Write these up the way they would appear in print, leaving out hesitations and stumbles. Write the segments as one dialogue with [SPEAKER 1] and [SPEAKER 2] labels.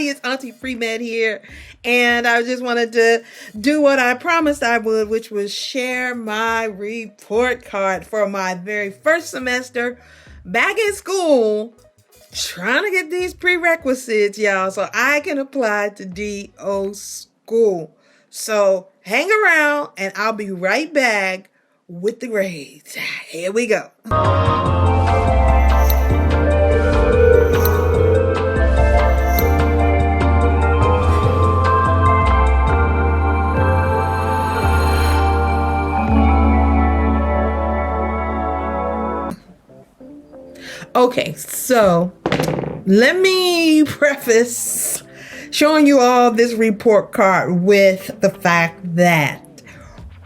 [SPEAKER 1] everybody. It's Auntie Premed here. And I just wanted to do what I promised I would, which was share my report card for my very first semester back in school, trying to get these prerequisites, y'all, so I can apply to DO school. So hang around and I'll be right back with the grades. Here we go. Okay, so let me preface showing you all this report card with the fact that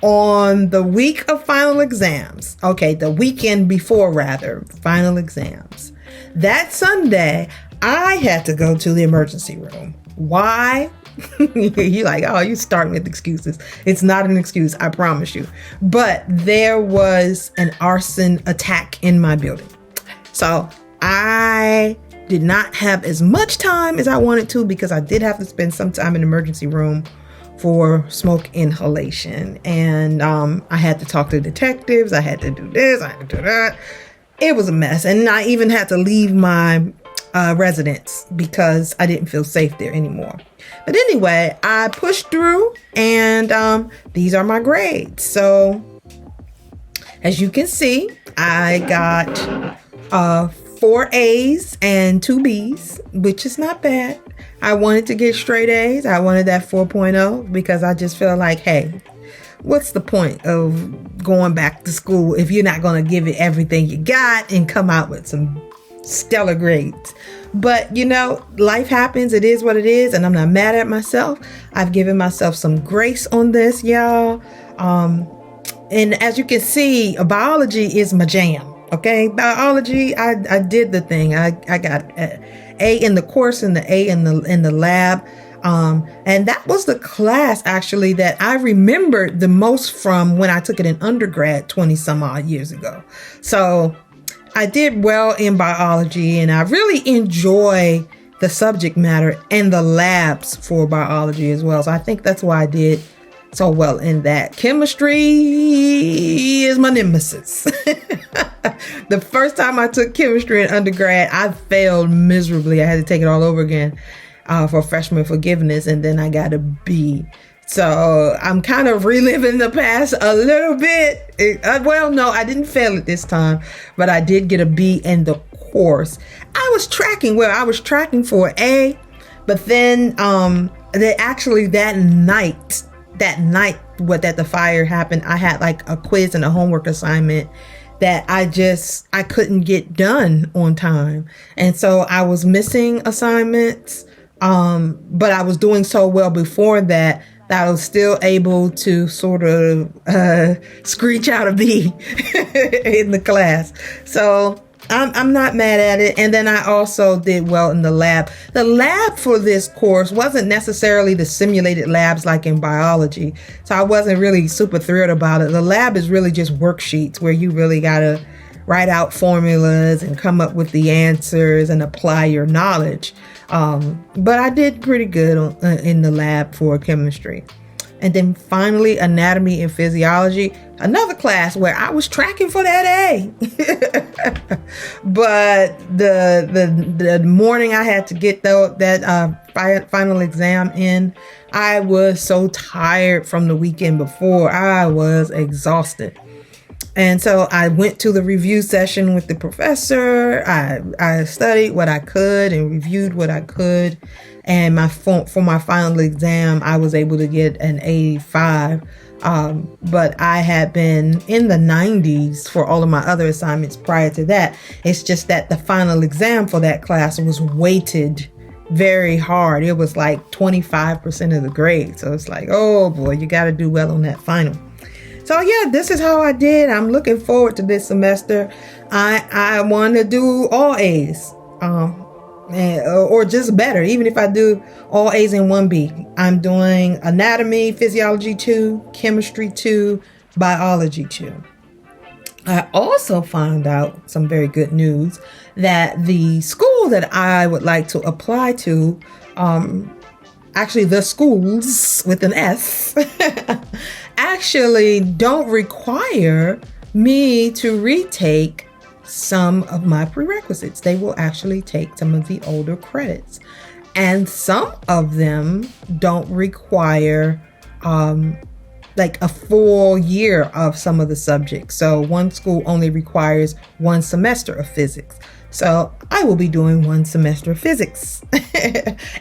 [SPEAKER 1] on the week of final exams, the weekend before rather, final exams, that Sunday, I had to go to the emergency room. Why? You're like, oh, you starting with excuses. It's not an excuse, I promise you. But there was an arson attack in my building. So I did not have as much time as I wanted to because I did have to spend some time in the emergency room for smoke inhalation. And I had to talk to detectives. I had to do this. I had to do that. It was a mess. And I even had to leave my residence because I didn't feel safe there anymore. But anyway, I pushed through and these are my grades. So as you can see, I got 4 A's and 2 B's, which is not bad. I wanted to get straight A's. I wanted that 4.0 because I just feel like, hey, what's the point of going back to school if you're not going to give it everything you got and come out with some stellar grades? But, you know, life happens. It is what it is. And I'm not mad at myself. I've given myself some grace on this, y'all. And as you can see, biology is my jam. Okay, biology, I did the thing. I got A in the course and the A in the lab. And that was the class actually that I remembered the most from when I took it in undergrad 20 some odd years ago. So I did well in biology and I really enjoy the subject matter and the labs for biology as well. So I think that's why I did so well in that. Chemistry is my nemesis. The first time I took chemistry in undergrad, I failed miserably. I had to take it all over again for freshman forgiveness, and then I got a B. So I'm kind of reliving the past a little bit. Well, no, I didn't fail it this time, but I did get a B in the course. I was tracking for an A, but then that night that the fire happened, I had like a quiz and a homework assignment that I couldn't get done on time. And so I was missing assignments. But I was doing so well before that I was still able to sort of screech out a B in the class. So I'm not mad at it. And then I also did well in the lab. The lab for this course wasn't necessarily the simulated labs like in biology. So I wasn't really super thrilled about it. The lab is really just worksheets where you really got to write out formulas and come up with the answers and apply your knowledge. But I did pretty good in the lab for chemistry. And then finally, anatomy and physiology, another class where I was tracking for that A. But the morning I had to get that final exam in, I was so tired from the weekend before. I was exhausted. And so I went to the review session with the professor. I studied what I could and reviewed what I could. And for my final exam, I was able to get an 85. But I had been in the 90s for all of my other assignments prior to that. It's just that the final exam for that class was weighted very hard. It was like 25% of the grade. So it's like, oh boy, you got to do well on that final. So yeah, this is how I did. I'm looking forward to this semester. I want to do all A's, or just better. Even if I do all A's and 1B, I'm doing anatomy, physiology 2, chemistry 2, biology 2. I also found out some very good news that the school that I would like to apply to actually the schools with an S actually don't require me to retake some of my prerequisites. They will actually take some of the older credits. And some of them don't require like a full year of some of the subjects. So one school only requires 1 semester of physics. So I will be doing 1 semester of physics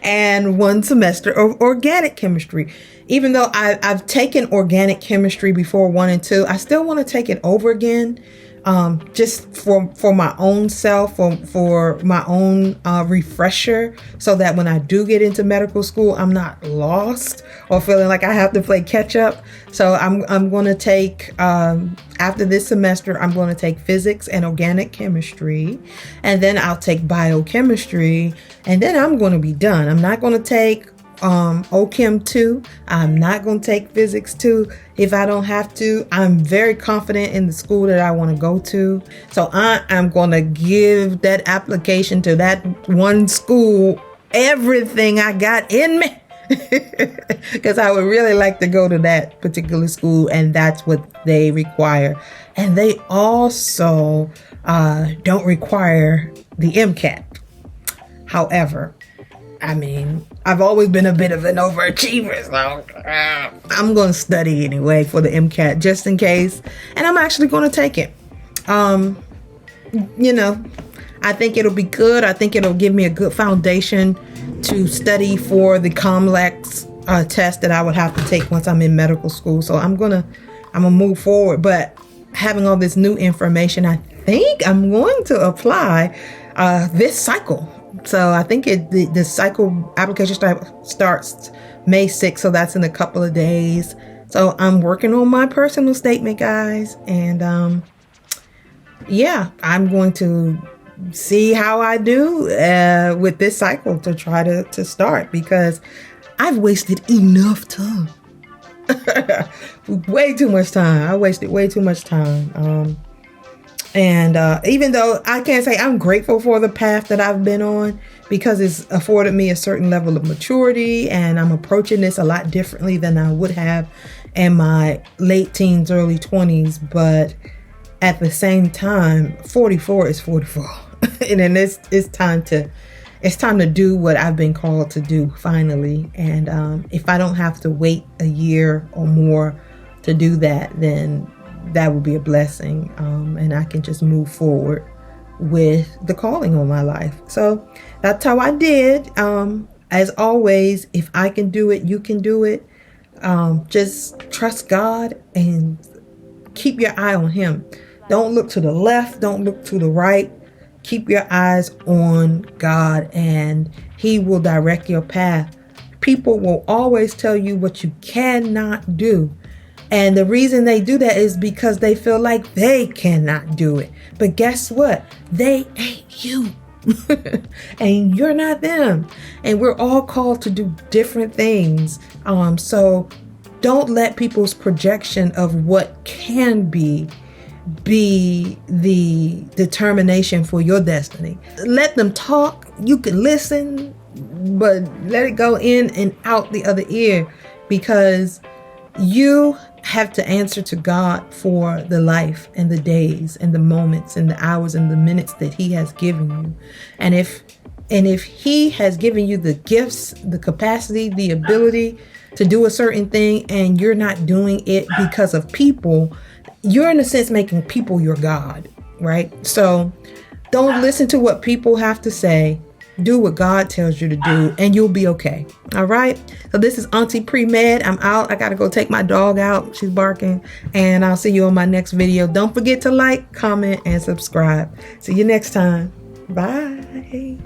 [SPEAKER 1] and 1 semester of organic chemistry. Even though I've taken organic chemistry before 1 and 2, I still want to take it over again. Just for my own self, for my own refresher, so that when I do get into medical school, I'm not lost or feeling like I have to play catch up. So I'm going to take, after this semester, I'm going to take physics and organic chemistry, and then I'll take biochemistry, and then I'm going to be done. I'm not going to take OChem 2. I'm not going to take physics 2 if I don't have to. I'm very confident in the school that I want to go to. So I am going to give that application to that one school everything I got in me. Because I would really like to go to that particular school, and that's what they require. And they also don't require the MCAT. However, I mean, I've always been a bit of an overachiever, so I'm going to study anyway for the MCAT just in case. And I'm actually going to take it. You know, I think it'll be good. I think it'll give me a good foundation to study for the COMLEX test that I would have to take once I'm in medical school. So I'm gonna move forward. But having all this new information, I think I'm going to apply this cycle. So I think the cycle application starts May 6th. So that's in a couple of days. So I'm working on my personal statement, guys. And yeah, I'm going to see how I do with this cycle to try to start, because I've wasted enough time. Way too much time. I wasted way too much time. And even though I can't say I'm grateful for the path that I've been on, because it's afforded me a certain level of maturity, and I'm approaching this a lot differently than I would have in my late teens, early 20s. But at the same time, 44 is 44. And then it's time to do what I've been called to do finally. And if I don't have to wait a year or more to do that, then that would be a blessing. And I can just move forward with the calling on my life. So that's how I did. As always, if I can do it, you can do it. Just trust God and keep your eye on Him. Don't look to the left. Don't look to the right. Keep your eyes on God, and He will direct your path. People will always tell you what you cannot do. And the reason they do that is because they feel like they cannot do it. But guess what? They ain't you. And you're not them. And we're all called to do different things. So don't let people's projection of what can be the determination for your destiny. Let them talk. You can listen, but let it go in and out the other ear, because you have to answer to God for the life and the days and the moments and the hours and the minutes that He has given you. And if He has given you the gifts, the capacity, the ability to do a certain thing, and you're not doing it because of people, you're in a sense making people your God, right? So don't listen to what people have to say. Do what God tells you to do, and you'll be okay. All right. So this is Auntie Premed. I'm out. I got to go take my dog out. She's barking. And I'll see you on my next video. Don't forget to like, comment, and subscribe. See you next time. Bye.